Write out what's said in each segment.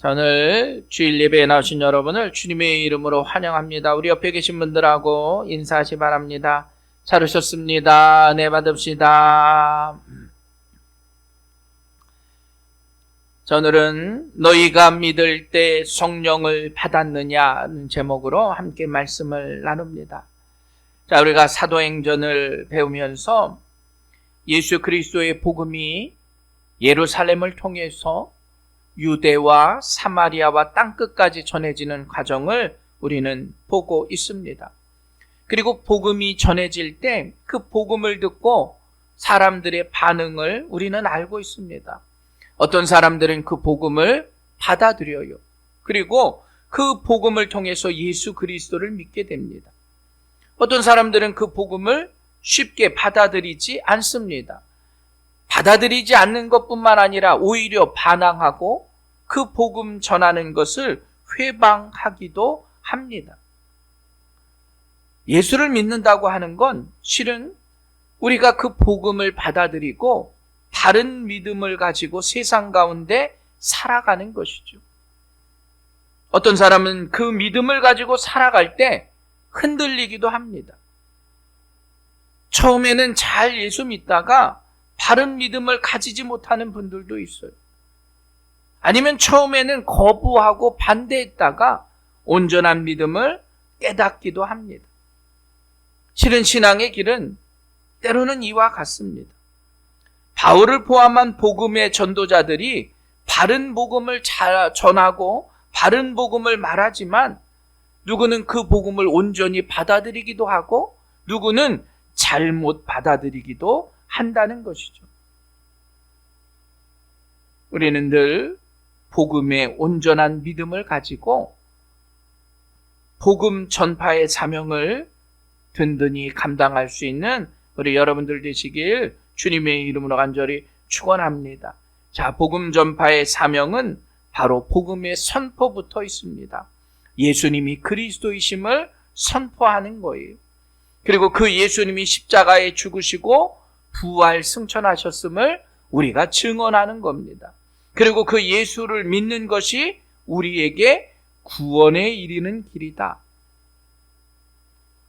자, 오늘 주일 예배에 나오신 여러분을 주님의 이름으로 환영합니다. 우리 옆에 계신 분들하고 인사하시 바랍니다. 잘 오셨습니다. 네, 받읍시다. 자, 오늘은 너희가 믿을 때 성령을 받았느냐는 제목으로 함께 말씀을 나눕니다. 자, 우리가 사도행전을 배우면서 예수 그리스도의 복음이 예루살렘을 통해서 유대와 사마리아와 땅끝까지 전해지는 과정을 우리는 보고 있습니다. 그리고 복음이 전해질 때 그 복음을 듣고 사람들의 반응을 우리는 알고 있습니다. 어떤 사람들은 그 복음을 받아들여요. 그리고 그 복음을 통해서 예수 그리스도를 믿게 됩니다. 어떤 사람들은 그 복음을 쉽게 받아들이지 않습니다. 받아들이지 않는 것뿐만 아니라 오히려 반항하고 그 복음 전하는 것을 회방하기도 합니다. 예수를 믿는다고 하는 건 실은 우리가 그 복음을 받아들이고 바른 믿음을 가지고 세상 가운데 살아가는 것이죠. 어떤 사람은 그 믿음을 가지고 살아갈 때 흔들리기도 합니다. 처음에는 잘 예수 믿다가 바른 믿음을 가지지 못하는 분들도 있어요. 아니면 처음에는 거부하고 반대했다가 온전한 믿음을 깨닫기도 합니다. 실은 신앙의 길은 때로는 이와 같습니다. 바울을 포함한 복음의 전도자들이 바른 복음을 전하고 바른 복음을 말하지만 누구는 그 복음을 온전히 받아들이기도 하고 누구는 잘못 받아들이기도 한다는 것이죠. 우리는 늘 복음의 온전한 믿음을 가지고 복음 전파의 사명을 든든히 감당할 수 있는 우리 여러분들 되시길 주님의 이름으로 간절히 축원합니다. 자, 복음 전파의 사명은 바로 복음의 선포부터 있습니다. 예수님이 그리스도이심을 선포하는 거예요. 그리고 그 예수님이 십자가에 죽으시고 부활 승천하셨음을 우리가 증언하는 겁니다. 그리고 그 예수를 믿는 것이 우리에게 구원에 이르는 길이다.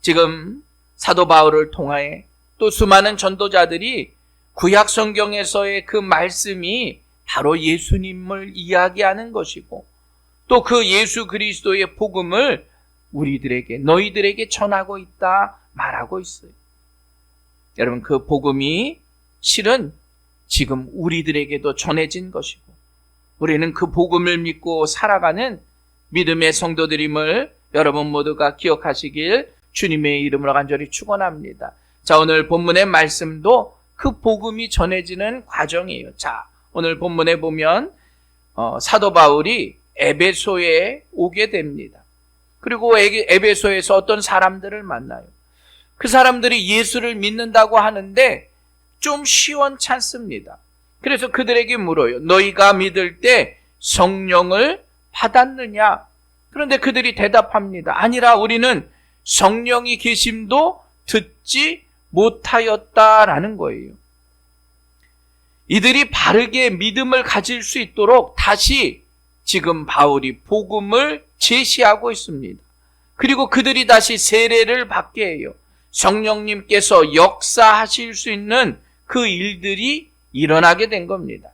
지금 사도 바울을 통하여 또 수많은 전도자들이 구약 성경에서의 그 말씀이 바로 예수님을 이야기하는 것이고 또 그 예수 그리스도의 복음을 우리들에게 너희들에게 전하고 있다 말하고 있어요. 여러분, 그 복음이 실은 지금 우리들에게도 전해진 것이고 우리는 그 복음을 믿고 살아가는 믿음의 성도들임을 여러분 모두가 기억하시길 주님의 이름으로 간절히 축원합니다. 자, 오늘 본문의 말씀도 그 복음이 전해지는 과정이에요. 자, 오늘 본문에 보면 사도 바울이 에베소에 오게 됩니다. 그리고 에베소에서 어떤 사람들을 만나요. 그 사람들이 예수를 믿는다고 하는데 좀 시원찮습니다. 그래서 그들에게 물어요. 너희가 믿을 때 성령을 받았느냐? 그런데 그들이 대답합니다. 아니라 우리는 성령이 계심도 듣지 못하였다라는 거예요. 이들이 바르게 믿음을 가질 수 있도록 다시 지금 바울이 복음을 제시하고 있습니다. 그리고 그들이 다시 세례를 받게 해요. 성령님께서 역사하실 수 있는 그 일들이 일어나게 된 겁니다.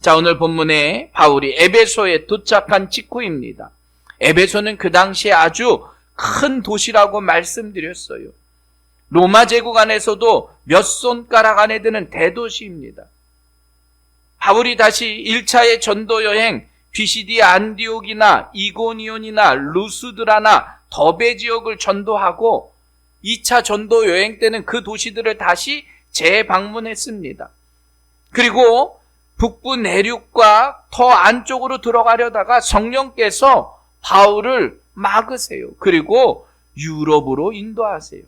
자, 오늘 본문에 바울이 에베소에 도착한 직후입니다. 에베소는 그 당시에 아주 큰 도시라고 말씀드렸어요. 로마 제국 안에서도 몇 손가락 안에 드는 대도시입니다. 바울이 다시 1차의 전도 여행 비시디 안디옥이나 이고니온이나 루스드라나 더베 지역을 전도하고 2차 전도 여행 때는 그 도시들을 다시 재방문했습니다. 그리고 북부 내륙과 더 안쪽으로 들어가려다가 성령께서 바울을 막으세요. 그리고 유럽으로 인도하세요.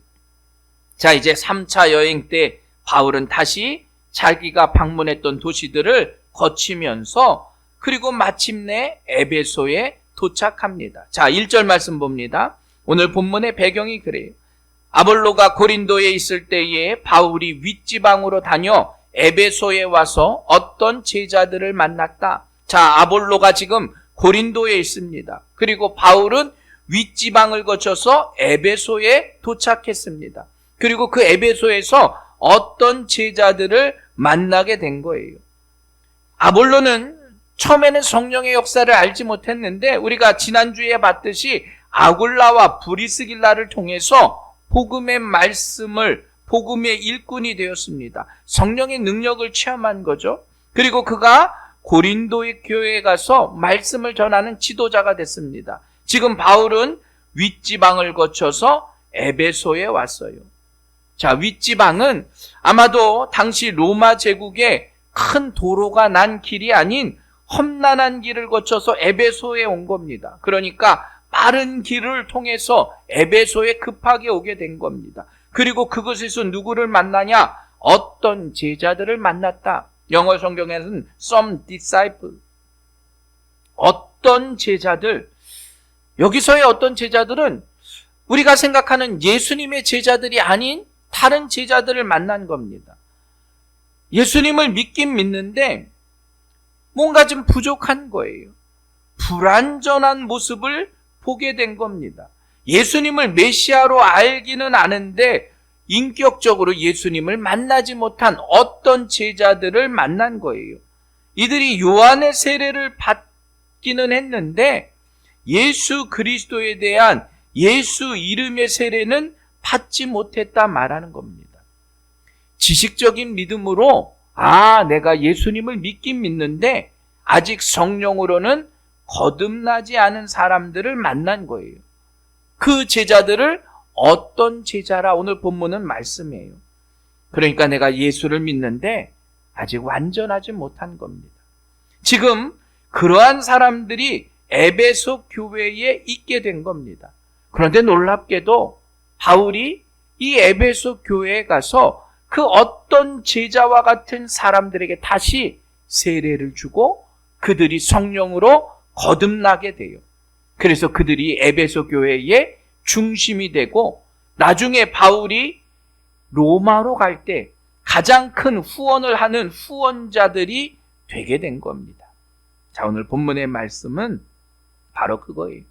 자, 이제 3차 여행 때 바울은 다시 자기가 방문했던 도시들을 거치면서 그리고 마침내 에베소에 도착합니다. 자, 1절 말씀 봅니다. 오늘 본문의 배경이 그래요. 아볼로가 고린도에 있을 때에 바울이 윗지방으로 다녀 에베소에 와서 어떤 제자들을 만났다. 자, 아볼로가 지금 고린도에 있습니다. 그리고 바울은 윗지방을 거쳐서 에베소에 도착했습니다. 그리고 그 에베소에서 어떤 제자들을 만나게 된 거예요. 아볼로는 처음에는 성령의 역사를 알지 못했는데 우리가 지난주에 봤듯이 아굴라와 브리스길라를 통해서 복음의 말씀을, 복음의 일꾼이 되었습니다. 성령의 능력을 체험한 거죠. 그리고 그가 고린도의 교회에 가서 말씀을 전하는 지도자가 됐습니다. 지금 바울은 윗지방을 거쳐서 에베소에 왔어요. 자, 윗지방은 아마도 당시 로마 제국에 큰 도로가 난 길이 아닌 험난한 길을 거쳐서 에베소에 온 겁니다. 그러니까 빠른 길을 통해서 에베소에 급하게 오게 된 겁니다. 그리고 그곳에서 누구를 만나냐? 어떤 제자들을 만났다. 영어 성경에는 some disciple. 어떤 제자들, 여기서의 어떤 제자들은 우리가 생각하는 예수님의 제자들이 아닌 다른 제자들을 만난 겁니다. 예수님을 믿긴 믿는데 뭔가 좀 부족한 거예요. 불완전한 모습을 보게 된 겁니다. 예수님을 메시아로 알기는 아는데 인격적으로 예수님을 만나지 못한 어떤 제자들을 만난 거예요. 이들이 요한의 세례를 받기는 했는데 예수 그리스도에 대한 예수 이름의 세례는 받지 못했다 말하는 겁니다. 지식적인 믿음으로 내가 예수님을 믿긴 믿는데 아직 성령으로는 거듭나지 않은 사람들을 만난 거예요. 그 제자들을 어떤 제자라 오늘 본문은 말씀이에요. 그러니까 내가 예수를 믿는데 아직 완전하지 못한 겁니다. 지금 그러한 사람들이 에베소 교회에 있게 된 겁니다. 그런데 놀랍게도 바울이 이 에베소 교회에 가서 그 어떤 제자와 같은 사람들에게 다시 세례를 주고 그들이 성령으로 거듭나게 돼요. 그래서 그들이 에베소 교회의 중심이 되고 나중에 바울이 로마로 갈 때 가장 큰 후원을 하는 후원자들이 되게 된 겁니다. 자, 오늘 본문의 말씀은 바로 그거예요.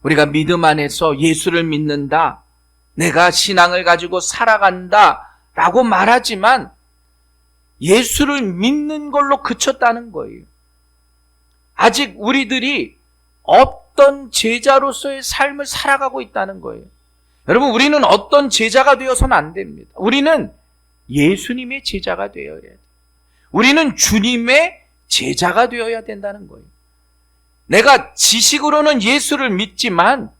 우리가 믿음 안에서 예수를 믿는다, 내가 신앙을 가지고 살아간다 라고 말하지만 예수를 믿는 걸로 그쳤다는 거예요. 아직 우리들이 어떤 제자로서의 삶을 살아가고 있다는 거예요. 여러분, 우리는 어떤 제자가 되어서는 안 됩니다. 우리는 예수님의 제자가 되어야 돼요. 우리는 주님의 제자가 되어야 된다는 거예요. 내가 지식으로는 예수를 믿지만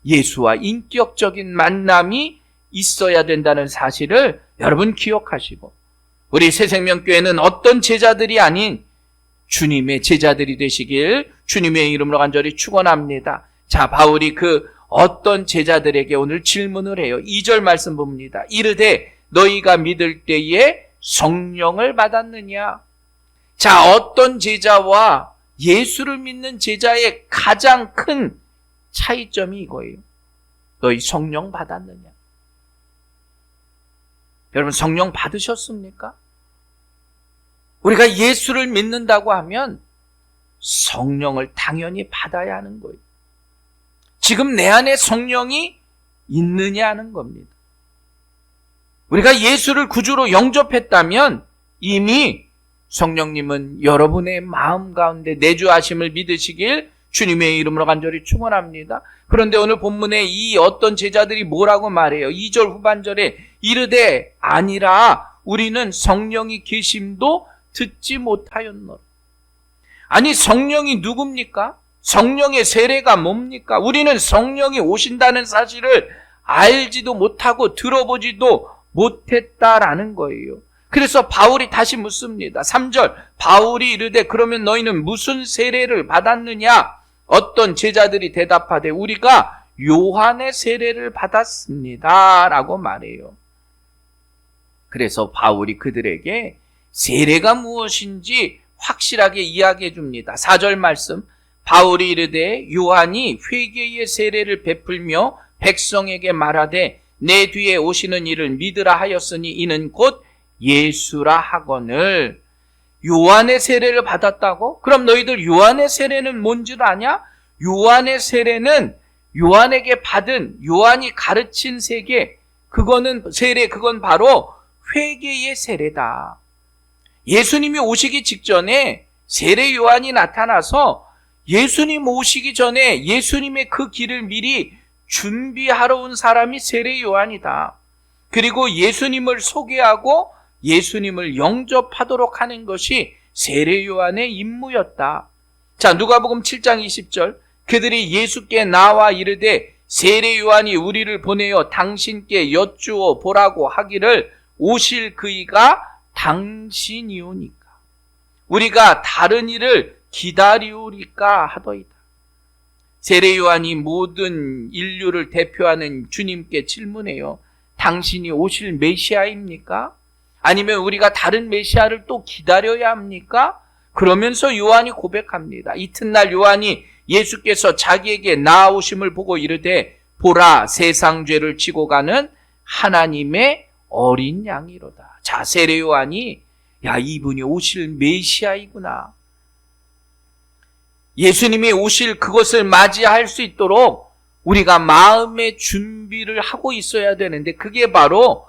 예수와 인격적인 만남이 있어야 된다는 사실을 여러분 기억하시고, 우리 새생명교회는 어떤 제자들이 아닌 주님의 제자들이 되시길 주님의 이름으로 간절히 축원합니다. 자, 바울이 그 어떤 제자들에게 오늘 질문을 해요. 2절 말씀 봅니다. 이르되 너희가 믿을 때에 성령을 받았느냐? 자, 어떤 제자와 예수를 믿는 제자의 가장 큰 차이점이 이거예요. 너희 성령 받았느냐? 여러분, 성령 받으셨습니까? 우리가 예수를 믿는다고 하면 성령을 당연히 받아야 하는 거예요. 지금 내 안에 성령이 있느냐 하는 겁니다. 우리가 예수를 구주로 영접했다면 이미 성령님은 여러분의 마음 가운데 내주하심을 믿으시길 주님의 이름으로 간절히 축원합니다. 그런데 오늘 본문에 이 어떤 제자들이 뭐라고 말해요? 2절 후반절에 이르되 아니라 우리는 성령이 계심도 듣지 못하였노라. 아니, 성령이 누굽니까? 성령의 세례가 뭡니까? 우리는 성령이 오신다는 사실을 알지도 못하고 들어보지도 못했다라는 거예요. 그래서 바울이 다시 묻습니다. 3절 바울이 이르되 그러면 너희는 무슨 세례를 받았느냐? 어떤 제자들이 대답하되 우리가 요한의 세례를 받았습니다 라고 말해요. 그래서 바울이 그들에게 세례가 무엇인지 확실하게 이야기해 줍니다. 4절 말씀 바울이 이르되 요한이 회개의 세례를 베풀며 백성에게 말하되 내 뒤에 오시는 이를 믿으라 하였으니 이는 곧 예수라 하거늘. 요한의 세례를 받았다고? 그럼 너희들 요한의 세례는 뭔 줄 아냐? 요한의 세례는 요한에게 받은, 요한이 가르친 세계, 그건 바로 회개의 세례다. 예수님이 오시기 직전에 세례 요한이 나타나서 예수님 오시기 전에 예수님의 그 길을 미리 준비하러 온 사람이 세례 요한이다. 그리고 예수님을 소개하고 예수님을 영접하도록 하는 것이 세례 요한의 임무였다. 자, 누가복음 7장 20절. 그들이 예수께 나와 이르되 세례 요한이 우리를 보내어 당신께 여쭈어 보라고 하기를 오실 그이가 당신이오니까 우리가 다른 일을 기다리오리까 하더이다. 세례 요한이 모든 인류를 대표하는 주님께 질문해요. 당신이 오실 메시아입니까? 아니면 우리가 다른 메시아를 또 기다려야 합니까? 그러면서 요한이 고백합니다. 이튿날 요한이 예수께서 자기에게 나아오심을 보고 이르되 보라 세상 죄를 지고 가는 하나님의 어린 양이로다. 자, 세례 요한이 이분이 오실 메시아이구나. 예수님이 오실 그것을 맞이할 수 있도록 우리가 마음의 준비를 하고 있어야 되는데 그게 바로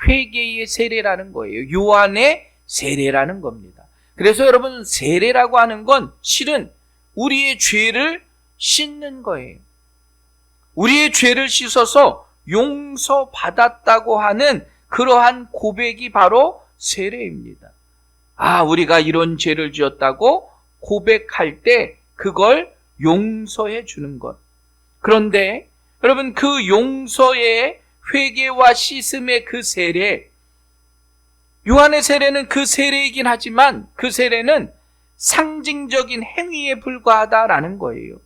회개의 세례라는 거예요. 요한의 세례라는 겁니다. 그래서 여러분 세례라고 하는 건 실은 우리의 죄를 씻는 거예요. 우리의 죄를 씻어서 용서받았다고 하는 그러한 고백이 바로 세례입니다. 우리가 이런 죄를 지었다고 고백할 때 그걸 용서해 주는 것. 그런데 여러분 그 용서의 회개와 씻음의 그 세례, 요한의 세례는 그 세례이긴 하지만 그 세례는 상징적인 행위에 불과하다라는 거예요.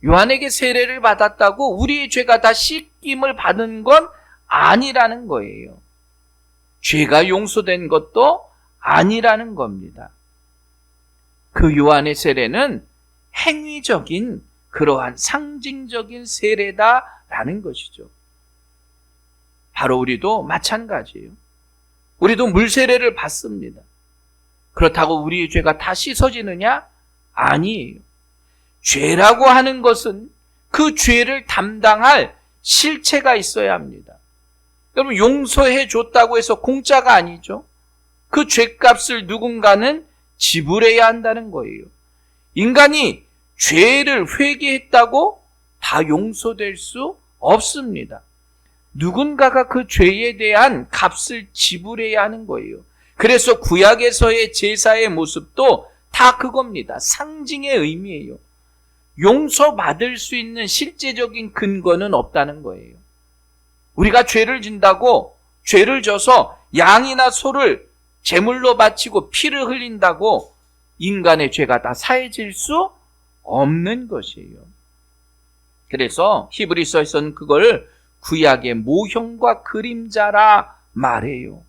요한에게 세례를 받았다고 우리의 죄가 다 씻김을 받은 건 아니라는 거예요. 죄가 용서된 것도 아니라는 겁니다. 그 요한의 세례는 행위적인 그러한 상징적인 세례다라는 것이죠. 바로 우리도 마찬가지예요. 우리도 물세례를 받습니다. 그렇다고 우리의 죄가 다 씻어지느냐? 아니에요. 죄라고 하는 것은 그 죄를 담당할 실체가 있어야 합니다. 여러분 용서해 줬다고 해서 공짜가 아니죠. 그 죄값을 누군가는 지불해야 한다는 거예요. 인간이 죄를 회개했다고 다 용서될 수 없습니다. 누군가가 그 죄에 대한 값을 지불해야 하는 거예요. 그래서 구약에서의 제사의 모습도 다 그겁니다. 상징의 의미예요. 용서받을 수 있는 실제적인 근거는 없다는 거예요. 우리가 죄를 진다고 죄를 져서 양이나 소를 제물로 바치고 피를 흘린다고 인간의 죄가 다 사해질 수 없는 것이에요. 그래서 히브리서에서는 그걸 구약의 모형과 그림자라 말해요.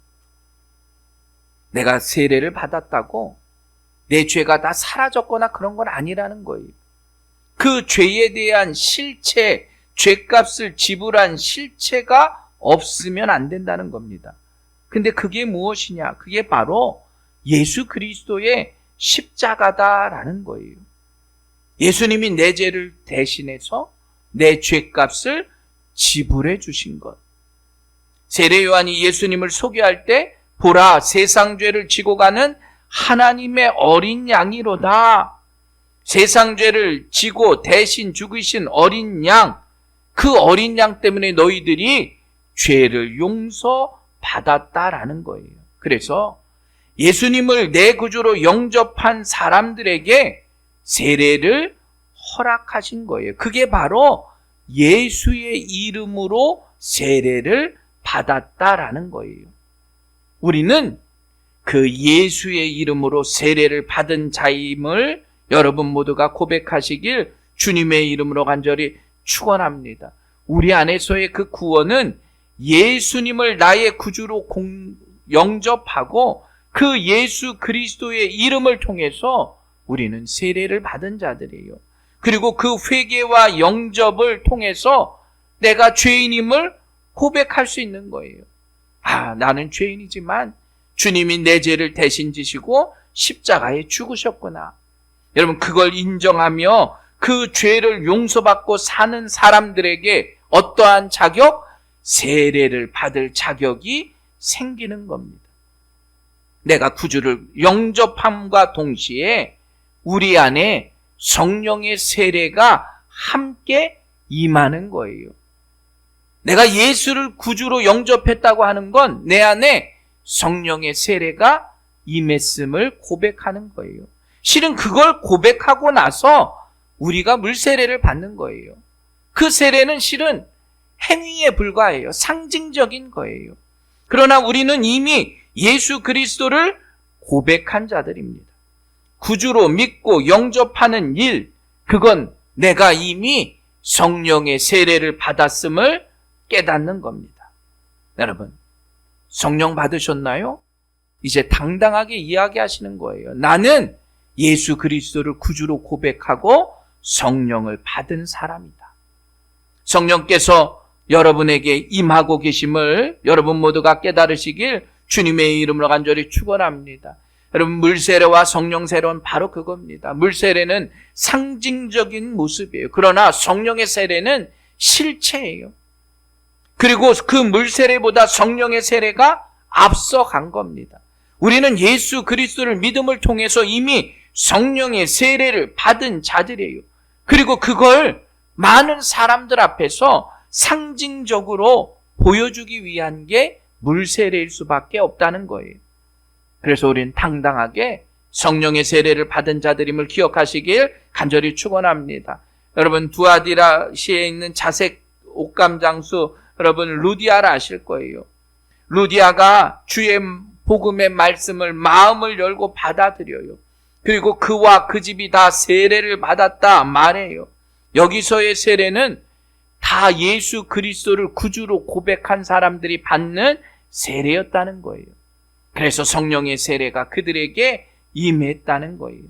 내가 세례를 받았다고 내 죄가 다 사라졌거나 그런 건 아니라는 거예요. 그 죄에 대한 실체, 죄값을 지불한 실체가 없으면 안 된다는 겁니다. 근데 그게 무엇이냐? 그게 바로 예수 그리스도의 십자가다라는 거예요. 예수님이 내 죄를 대신해서 내 죄값을 지불해 주신 것. 세례 요한이 예수님을 소개할 때 보라 세상 죄를 지고 가는 하나님의 어린 양이로다. 세상 죄를 지고 대신 죽으신 어린 양, 그 어린 양 때문에 너희들이 죄를 용서받았다라는 거예요. 그래서 예수님을 내 구주로 영접한 사람들에게 세례를 허락하신 거예요. 그게 바로 예수의 이름으로 세례를 받았다라는 거예요. 우리는 그 예수의 이름으로 세례를 받은 자임을 여러분 모두가 고백하시길 주님의 이름으로 간절히 축원합니다. 우리 안에서의 그 구원은 예수님을 나의 구주로 영접하고 그 예수 그리스도의 이름을 통해서 우리는 세례를 받은 자들이에요. 그리고 그 회개와 영접을 통해서 내가 죄인임을 고백할 수 있는 거예요. 나는 죄인이지만 주님이 내 죄를 대신 지시고 십자가에 죽으셨구나. 여러분, 그걸 인정하며 그 죄를 용서받고 사는 사람들에게 어떠한 자격? 세례를 받을 자격이 생기는 겁니다. 내가 구주를 영접함과 동시에 우리 안에 성령의 세례가 함께 임하는 거예요. 내가 예수를 구주로 영접했다고 하는 건 내 안에 성령의 세례가 임했음을 고백하는 거예요. 실은 그걸 고백하고 나서 우리가 물세례를 받는 거예요. 그 세례는 실은 행위에 불과해요. 상징적인 거예요. 그러나 우리는 이미 예수 그리스도를 고백한 자들입니다. 구주로 믿고 영접하는 일, 그건 내가 이미 성령의 세례를 받았음을 깨닫는 겁니다. 여러분, 성령 받으셨나요? 이제 당당하게 이야기하시는 거예요. 나는 예수 그리스도를 구주로 고백하고 성령을 받은 사람이다. 성령께서 여러분에게 임하고 계심을 여러분 모두가 깨달으시길 주님의 이름으로 간절히 축원합니다. 여러분, 물세례와 성령세례는 바로 그겁니다. 물세례는 상징적인 모습이에요. 그러나 성령의 세례는 실체예요. 그리고 그 물세례보다 성령의 세례가 앞서간 겁니다. 우리는 예수 그리스도를 믿음을 통해서 이미 성령의 세례를 받은 자들이에요. 그리고 그걸 많은 사람들 앞에서 상징적으로 보여주기 위한 게 물세례일 수밖에 없다는 거예요. 그래서 우리는 당당하게 성령의 세례를 받은 자들임을 기억하시길 간절히 축원합니다. 여러분, 두아디라시에 있는 자색 옷감 장수 여러분 루디아를 아실 거예요. 루디아가 주의 복음의 말씀을 마음을 열고 받아들여요. 그리고 그와 그 집이 다 세례를 받았다 말해요. 여기서의 세례는 다 예수 그리스도를 구주로 고백한 사람들이 받는 세례였다는 거예요. 그래서 성령의 세례가 그들에게 임했다는 거예요.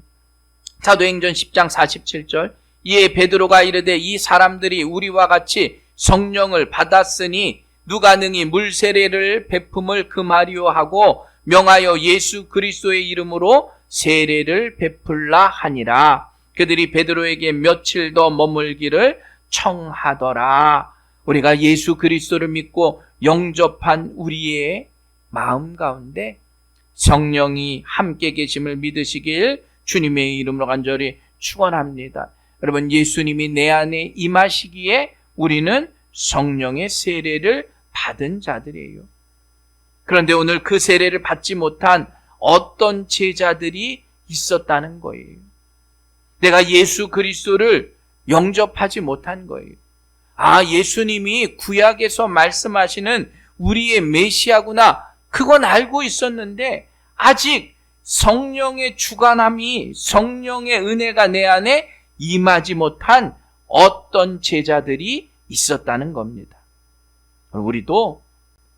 사도행전 10장 47절, 이에 베드로가 이르되 이 사람들이 우리와 같이 성령을 받았으니 누가 능히 물세례를 베품을 금하리요 하고 명하여 예수 그리스도의 이름으로 세례를 베풀라 하니라. 그들이 베드로에게 며칠 더 머물기를 청하더라. 우리가 예수 그리스도를 믿고 영접한 우리의 마음 가운데 성령이 함께 계심을 믿으시길 주님의 이름으로 간절히 축원합니다. 여러분, 예수님이 내 안에 임하시기에 우리는 성령의 세례를 받은 자들이에요. 그런데 오늘 그 세례를 받지 못한 어떤 제자들이 있었다는 거예요. 내가 예수 그리스도를 영접하지 못한 거예요. 아, 예수님이 구약에서 말씀하시는 우리의 메시아구나. 그건 알고 있었는데 아직 성령의 주관함이, 성령의 은혜가 내 안에 임하지 못한 어떤 제자들이 있었다는 겁니다. 우리도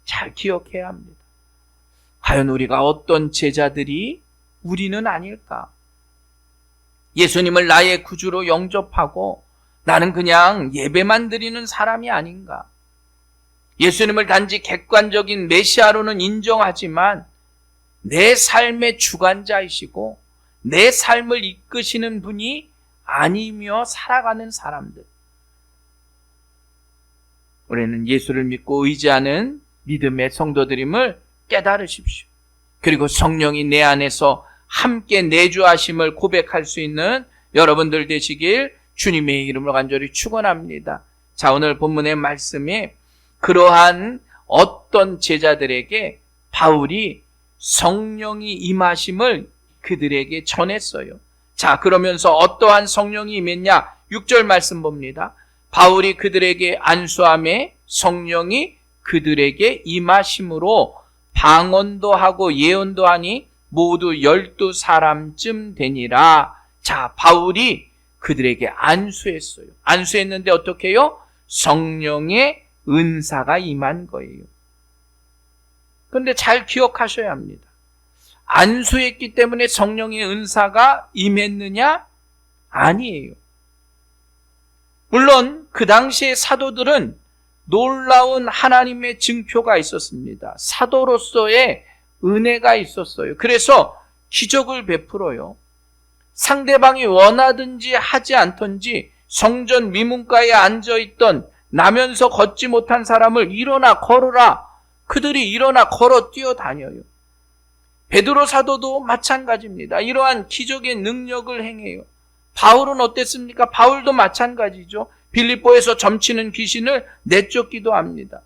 잘 기억해야 합니다. 과연 우리가 어떤 제자들이 우리는 아닐까? 예수님을 나의 구주로 영접하고 나는 그냥 예배만 드리는 사람이 아닌가? 예수님을 단지 객관적인 메시아로는 인정하지만 내 삶의 주관자이시고 내 삶을 이끄시는 분이 아니며 살아가는 사람들. 우리는 예수를 믿고 의지하는 믿음의 성도들임을 깨달으십시오. 그리고 성령이 내 안에서 함께 내주하심을 고백할 수 있는 여러분들 되시길 주님의 이름으로 간절히 축원합니다. 자, 오늘 본문의 말씀에 그러한 어떤 제자들에게 바울이 성령이 임하심을 그들에게 전했어요. 자, 그러면서 어떠한 성령이 임했냐? 6절 말씀 봅니다. 바울이 그들에게 안수함에 성령이 그들에게 임하심으로 방언도 하고 예언도 하니 모두 12사람쯤 되니라. 자, 바울이 그들에게 안수했어요. 안수했는데 어떻게 해요? 성령의 은사가 임한 거예요. 그런데 잘 기억하셔야 합니다. 안수했기 때문에 성령의 은사가 임했느냐? 아니에요. 물론 그 당시의 사도들은 놀라운 하나님의 증표가 있었습니다. 사도로서의 은혜가 있었어요. 그래서 기적을 베풀어요. 상대방이 원하든지 하지 않든지 성전 미문가에 앉아있던 나면서 걷지 못한 사람을 일어나 걸어라. 그들이 일어나 걸어 뛰어다녀요. 베드로 사도도 마찬가지입니다. 이러한 기적의 능력을 행해요. 바울은 어땠습니까? 바울도 마찬가지죠. 빌립보에서 점치는 귀신을 내쫓기도 합니다.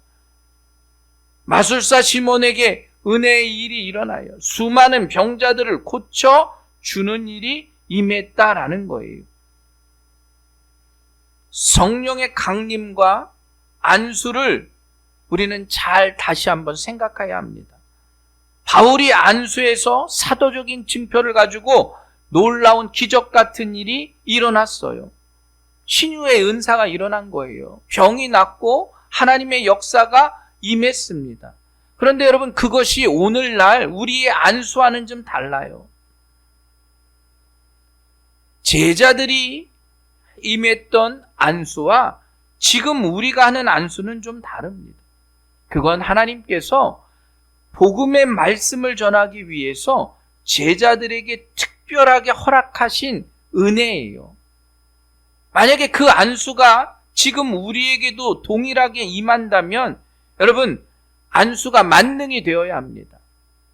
마술사 시몬에게 은혜의 일이 일어나요. 수많은 병자들을 고쳐주는 일이 임했다라는 거예요. 성령의 강림과 안수를 우리는 잘 다시 한번 생각해야 합니다. 바울이 안수에서 사도적인 징표를 가지고 놀라운 기적 같은 일이 일어났어요. 신유의 은사가 일어난 거예요. 병이 낫고 하나님의 역사가 임했습니다. 그런데 여러분, 그것이 오늘날 우리의 안수와는 좀 달라요. 제자들이 임했던 안수와 지금 우리가 하는 안수는 좀 다릅니다. 그건 하나님께서 복음의 말씀을 전하기 위해서 제자들에게 특별하게 허락하신 은혜예요. 만약에 그 안수가 지금 우리에게도 동일하게 임한다면 여러분, 안수가 만능이 되어야 합니다.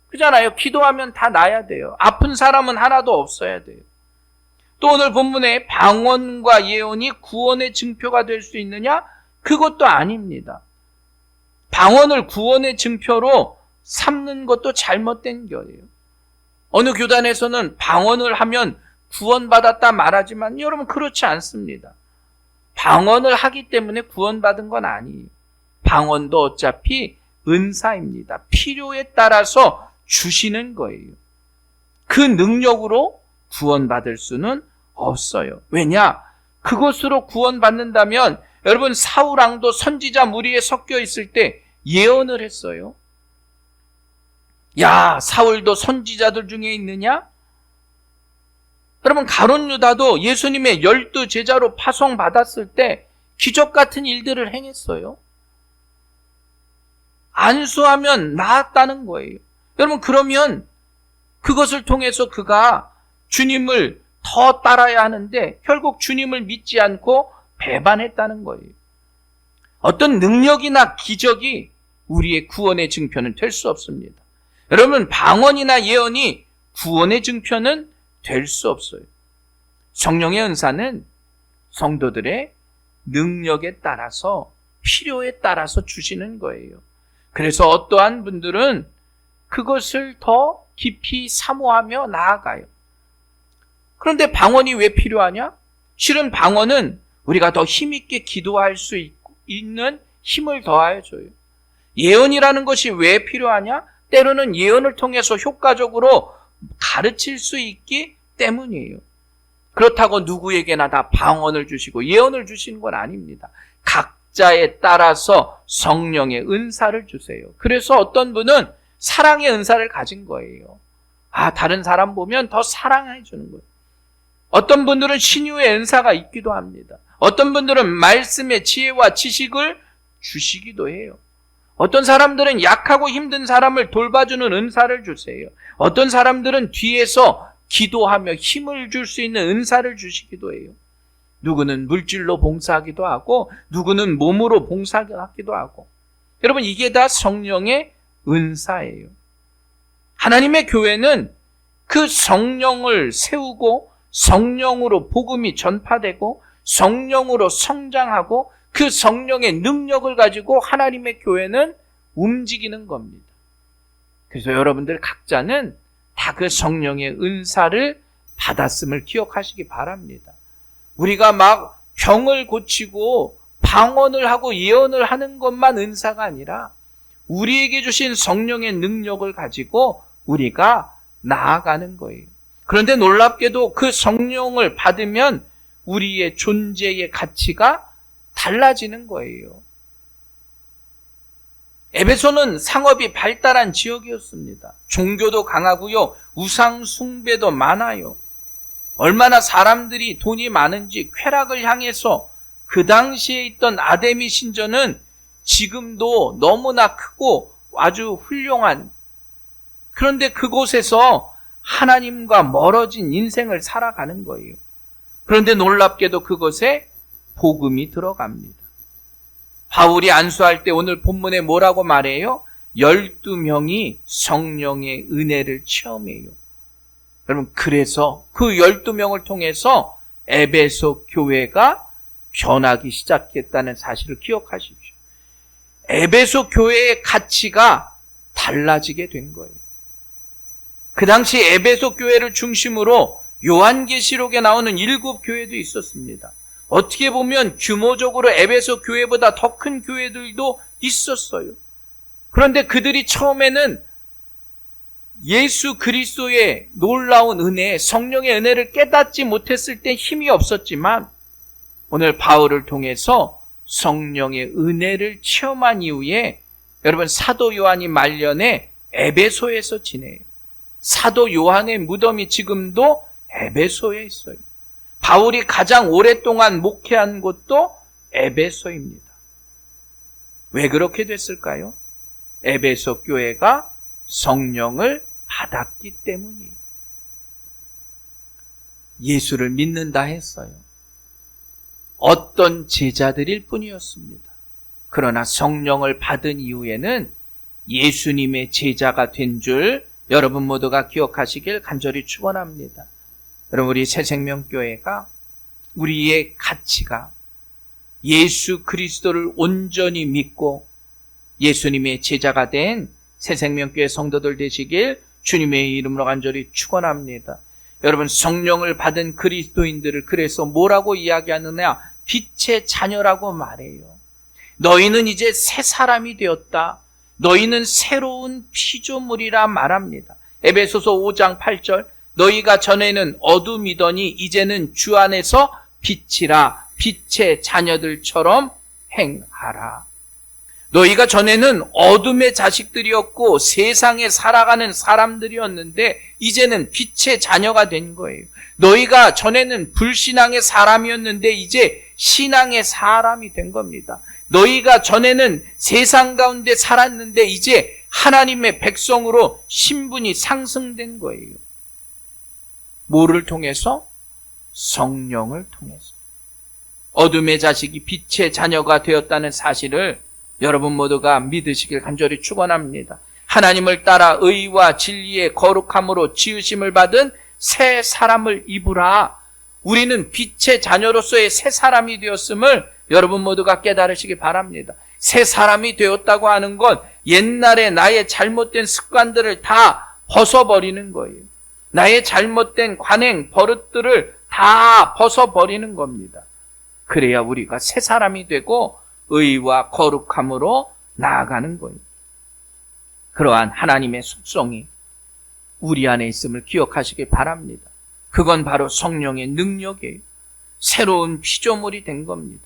그잖아요. 기도하면 다 나아야 돼요. 아픈 사람은 하나도 없어야 돼요. 또 오늘 본문에 방언과 예언이 구원의 증표가 될 수 있느냐? 그것도 아닙니다. 방언을 구원의 증표로 삼는 것도 잘못된 거예요. 어느 교단에서는 방언을 하면 구원받았다 말하지만 여러분, 그렇지 않습니다. 방언을 하기 때문에 구원받은 건 아니에요. 방언도 어차피 은사입니다. 필요에 따라서 주시는 거예요. 그 능력으로 구원받을 수는 없어요. 왜냐? 그것으로 구원받는다면 여러분, 사울왕도 선지자 무리에 섞여 있을 때 예언을 했어요. 야, 사울도 선지자들 중에 있느냐? 여러분, 가룟 유다도 예수님의 12 제자로 파송받았을 때 기적 같은 일들을 행했어요. 안수하면 나았다는 거예요. 여러분, 그러면 그것을 통해서 그가 주님을 더 따라야 하는데 결국 주님을 믿지 않고 배반했다는 거예요. 어떤 능력이나 기적이 우리의 구원의 증표는 될 수 없습니다. 여러분, 방언이나 예언이 구원의 증표는 될 수 없어요. 성령의 은사는 성도들의 능력에 따라서, 필요에 따라서 주시는 거예요. 그래서 어떠한 분들은 그것을 더 깊이 사모하며 나아가요. 그런데 방언이 왜 필요하냐? 실은 방언은 우리가 더 힘있게 기도할 수 있는 힘을 더해줘요. 예언이라는 것이 왜 필요하냐? 때로는 예언을 통해서 효과적으로 가르칠 수 있기 때문이에요. 그렇다고 누구에게나 다 방언을 주시고 예언을 주시는 건 아닙니다. 각자에 따라서 성령의 은사를 주세요. 그래서 어떤 분은 사랑의 은사를 가진 거예요. 다른 사람 보면 더 사랑해 주는 거예요. 어떤 분들은 신유의 은사가 있기도 합니다. 어떤 분들은 말씀의 지혜와 지식을 주시기도 해요. 어떤 사람들은 약하고 힘든 사람을 돌봐주는 은사를 주세요. 어떤 사람들은 뒤에서 기도하며 힘을 줄 수 있는 은사를 주시기도 해요. 누구는 물질로 봉사하기도 하고 누구는 몸으로 봉사하기도 하고. 여러분, 이게 다 성령의 은사예요. 하나님의 교회는 그 성령을 세우고 성령으로 복음이 전파되고 성령으로 성장하고 그 성령의 능력을 가지고 하나님의 교회는 움직이는 겁니다. 그래서 여러분들 각자는 다 그 성령의 은사를 받았음을 기억하시기 바랍니다. 우리가 막 병을 고치고 방언을 하고 예언을 하는 것만 은사가 아니라 우리에게 주신 성령의 능력을 가지고 우리가 나아가는 거예요. 그런데 놀랍게도 그 성령을 받으면 우리의 존재의 가치가 달라지는 거예요. 에베소는 상업이 발달한 지역이었습니다. 종교도 강하고요. 우상 숭배도 많아요. 얼마나 사람들이 돈이 많은지 쾌락을 향해서 그 당시에 있던 아데미 신전은 지금도 너무나 크고 아주 훌륭한 그런데 그곳에서 하나님과 멀어진 인생을 살아가는 거예요. 그런데 놀랍게도 그것에 복음이 들어갑니다. 바울이 안수할 때 오늘 본문에 뭐라고 말해요? 12명이 성령의 은혜를 체험해요. 여러분, 그래서 그 12명을 통해서 에베소 교회가 변하기 시작했다는 사실을 기억하십시오. 에베소 교회의 가치가 달라지게 된 거예요. 그 당시 에베소 교회를 중심으로 요한계시록에 나오는 7교회도 있었습니다. 어떻게 보면 규모적으로 에베소 교회보다 더 큰 교회들도 있었어요. 그런데 그들이 처음에는 예수 그리스도의 놀라운 은혜, 성령의 은혜를 깨닫지 못했을 때 힘이 없었지만 오늘 바울을 통해서 성령의 은혜를 체험한 이후에 여러분, 사도 요한이 말년에 에베소에서 지내요. 사도 요한의 무덤이 지금도 에베소에 있어요. 바울이 가장 오랫동안 목회한 곳도 에베소입니다. 왜 그렇게 됐을까요? 에베소 교회가 성령을 받았기 때문이에요. 예수를 믿는다 했어요. 어떤 제자들일 뿐이었습니다. 그러나 성령을 받은 이후에는 예수님의 제자가 된 줄 여러분 모두가 기억하시길 간절히 축원합니다. 여러분, 우리 새생명교회가 우리의 가치가 예수 그리스도를 온전히 믿고 예수님의 제자가 된 새생명교회 성도들 되시길 주님의 이름으로 간절히 축원합니다. 여러분, 성령을 받은 그리스도인들을 그래서 뭐라고 이야기하느냐? 빛의 자녀라고 말해요. 너희는 이제 새 사람이 되었다. 너희는 새로운 피조물이라 말합니다. 에베소서 5장 8절, 너희가 전에는 어둠이더니 이제는 주 안에서 빛이라, 빛의 자녀들처럼 행하라. 너희가 전에는 어둠의 자식들이었고 세상에 살아가는 사람들이었는데 이제는 빛의 자녀가 된 거예요. 너희가 전에는 불신앙의 사람이었는데 이제 신앙의 사람이 된 겁니다. 너희가 전에는 세상 가운데 살았는데 이제 하나님의 백성으로 신분이 상승된 거예요. 뭐를 통해서? 성령을 통해서. 어둠의 자식이 빛의 자녀가 되었다는 사실을 여러분 모두가 믿으시길 간절히 축원합니다. 하나님을 따라 의와 진리의 거룩함으로 지으심을 받은 새 사람을 입으라. 우리는 빛의 자녀로서의 새 사람이 되었음을 여러분 모두가 깨달으시기 바랍니다. 새 사람이 되었다고 하는 건 옛날에 나의 잘못된 습관들을 다 벗어버리는 거예요. 나의 잘못된 관행, 버릇들을 다 벗어버리는 겁니다. 그래야 우리가 새 사람이 되고 의와 거룩함으로 나아가는 거예요. 그러한 하나님의 속성이 우리 안에 있음을 기억하시기 바랍니다. 그건 바로 성령의 능력이에요. 새로운 피조물이 된 겁니다.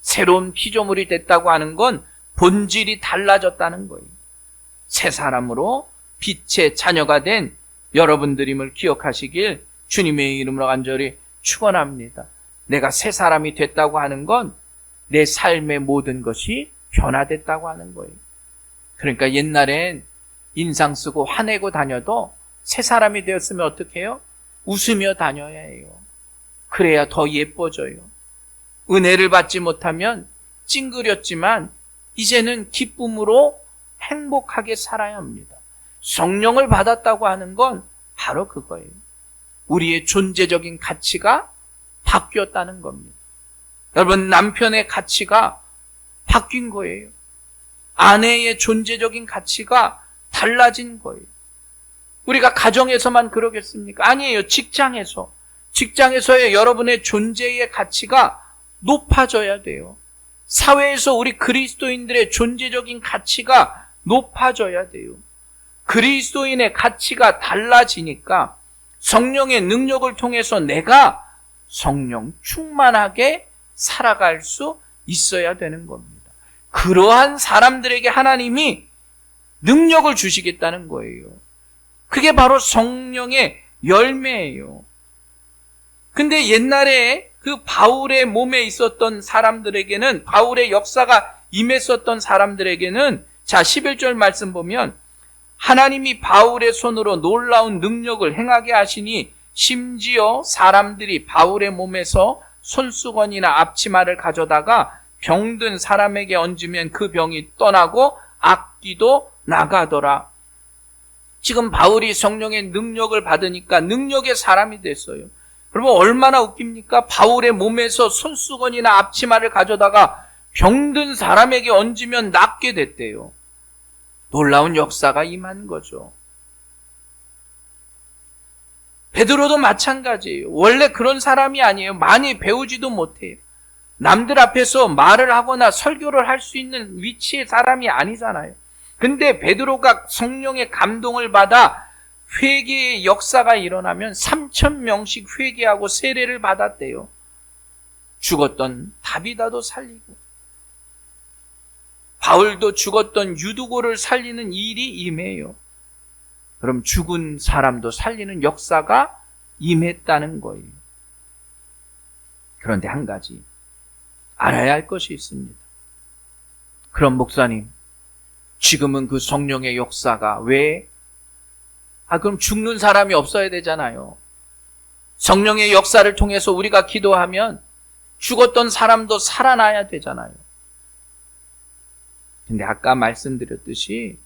새로운 피조물이 됐다고 하는 건 본질이 달라졌다는 거예요. 새 사람으로 빛의 자녀가 된 여러분들임을 기억하시길 주님의 이름으로 간절히 축원합니다. 내가 새 사람이 됐다고 하는 건 내 삶의 모든 것이 변화됐다고 하는 거예요. 그러니까 옛날엔 인상 쓰고 화내고 다녀도 새 사람이 되었으면 어떻게 해요? 웃으며 다녀야 해요. 그래야 더 예뻐져요. 은혜를 받지 못하면 찡그렸지만 이제는 기쁨으로 행복하게 살아야 합니다. 성령을 받았다고 하는 건 바로 그거예요. 우리의 존재적인 가치가 바뀌었다는 겁니다. 여러분, 남편의 가치가 바뀐 거예요. 아내의 존재적인 가치가 달라진 거예요. 우리가 가정에서만 그러겠습니까? 아니에요. 직장에서의 여러분의 존재의 가치가 높아져야 돼요. 사회에서 우리 그리스도인들의 존재적인 가치가 높아져야 돼요. 그리스도인의 가치가 달라지니까 성령의 능력을 통해서 내가 성령 충만하게 살아갈 수 있어야 되는 겁니다. 그러한 사람들에게 하나님이 능력을 주시겠다는 거예요. 그게 바로 성령의 열매예요. 근데 옛날에 그 바울의 몸에 있었던 사람들에게는, 바울의 역사가 임했었던 사람들에게는, 자 11절 말씀 보면 하나님이 바울의 손으로 놀라운 능력을 행하게 하시니 심지어 사람들이 바울의 몸에서 손수건이나 앞치마를 가져다가 병든 사람에게 얹으면 그 병이 떠나고 악귀도 나가더라. 지금 바울이 성령의 능력을 받으니까 능력의 사람이 됐어요. 여러분 얼마나 웃깁니까? 바울의 몸에서 손수건이나 앞치마를 가져다가 병든 사람에게 얹으면 낫게 됐대요. 놀라운 역사가 임한 거죠. 베드로도 마찬가지예요. 원래 그런 사람이 아니에요. 많이 배우지도 못해요. 남들 앞에서 말을 하거나 설교를 할 수 있는 위치의 사람이 아니잖아요. 근데 베드로가 성령의 감동을 받아 회개의 역사가 일어나면 3,000명씩 회개하고 세례를 받았대요. 죽었던 다비다도 살리고 바울도 죽었던 유두고를 살리는 일이 임해요. 그럼 죽은 사람도 살리는 역사가 임했다는 거예요. 그런데 한 가지 알아야 할 것이 있습니다. 그럼 목사님, 지금은 그 성령의 역사가 왜? 그럼 죽는 사람이 없어야 되잖아요. 성령의 역사를 통해서 우리가 기도하면 죽었던 사람도 살아나야 되잖아요. 근데 아까 말씀드렸듯이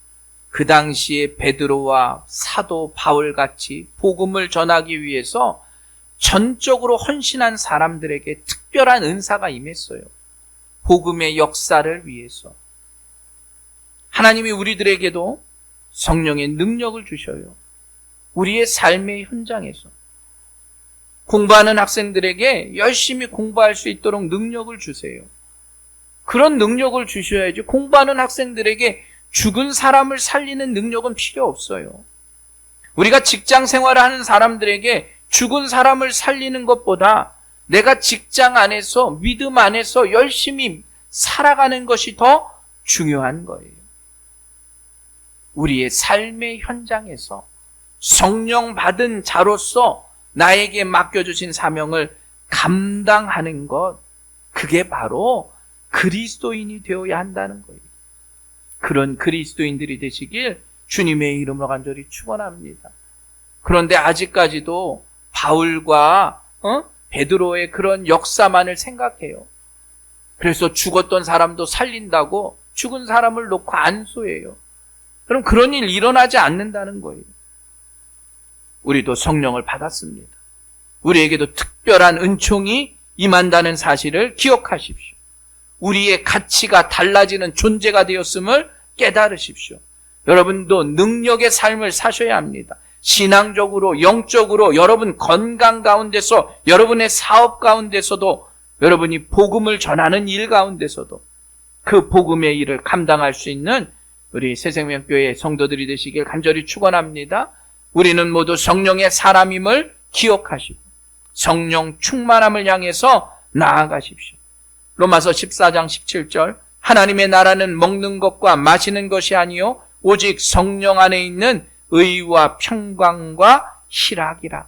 그 당시에 베드로와 사도 바울같이 복음을 전하기 위해서 전적으로 헌신한 사람들에게 특별한 은사가 임했어요. 복음의 역사를 위해서. 하나님이 우리들에게도 성령의 능력을 주셔요. 우리의 삶의 현장에서. 공부하는 학생들에게 열심히 공부할 수 있도록 능력을 주세요. 그런 능력을 주셔야지 공부하는 학생들에게 죽은 사람을 살리는 능력은 필요 없어요. 우리가 직장 생활을 하는 사람들에게 죽은 사람을 살리는 것보다 내가 직장 안에서 믿음 안에서 열심히 살아가는 것이 더 중요한 거예요. 우리의 삶의 현장에서 성령 받은 자로서 나에게 맡겨주신 사명을 감당하는 것, 그게 바로 그리스도인이 되어야 한다는 거예요. 그런 그리스도인들이 되시길 주님의 이름으로 간절히 축원합니다. 그런데 아직까지도 바울과 베드로의 그런 역사만을 생각해요. 그래서 죽었던 사람도 살린다고 죽은 사람을 놓고 안수해요. 그럼 그런 일 일어나지 않는다는 거예요. 우리도 성령을 받았습니다. 우리에게도 특별한 은총이 임한다는 사실을 기억하십시오. 우리의 가치가 달라지는 존재가 되었음을 깨달으십시오. 여러분도 능력의 삶을 사셔야 합니다. 신앙적으로, 영적으로, 여러분 건강 가운데서, 여러분의 사업 가운데서도, 여러분이 복음을 전하는 일 가운데서도 그 복음의 일을 감당할 수 있는 우리 새생명교회 성도들이 되시길 간절히 축원합니다. 우리는 모두 성령의 사람임을 기억하시고 성령 충만함을 향해서 나아가십시오. 로마서 14장 17절 하나님의 나라는 먹는 것과 마시는 것이 아니요 오직 성령 안에 있는 의와 평강과 희락이라.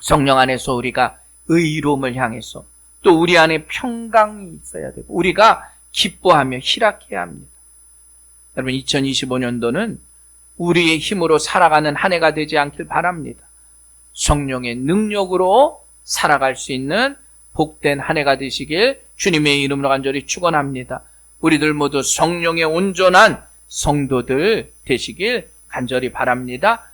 성령 안에서 우리가 의로움을 향해서 또 우리 안에 평강이 있어야 되고 우리가 기뻐하며 희락해야 합니다. 여러분 2025년도는 우리의 힘으로 살아가는 한 해가 되지 않길 바랍니다. 성령의 능력으로 살아갈 수 있는 복된 한 해가 되시길 주님의 이름으로 간절히 축원합니다. 우리들 모두 성령의 온전한 성도들 되시길 간절히 바랍니다.